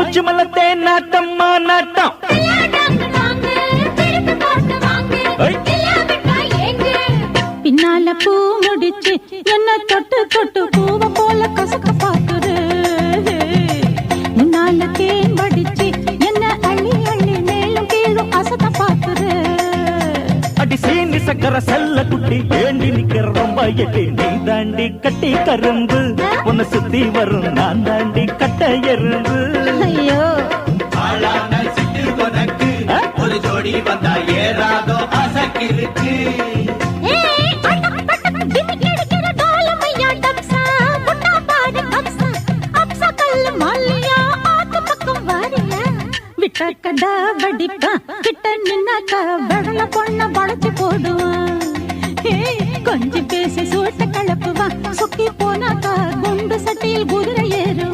உச்சி மலத்தே நாட்டம்மா நாட்டம் பின்னால பூ முடிச்சு என்ன தொட்டு தொட்டு பூவ போல கசக்க பாக்குது முன்னால தேன் வடிச்சு என்ன அள்ளி அள்ளி மேலும் கீழும் அசத்த பாக்குது அடி சீனி சக்கர செல்ல குட்டி ஏண்டி நிக்கிற ரொம்ப எட்டி நீ தாண்டி கட்டி கரும்பு உன்னை சுத்தி வரும் நான் தாண்டி கட்ட எறும்பு ஐயோ ஒரு ஜோடி வந்தா ஏறாதோ அசக்கிருக்கு விட்டக்கடா வடிப்பா கிட்ட நின்னாக்கா வெடல பொண்ண வளைச்சு போடுவான் கொஞ்சம் பேசி சூட்ட கலப்புவான் சுக்கி போனாக்கா குண்டு சட்டியில் குதிரை ஏறுவான்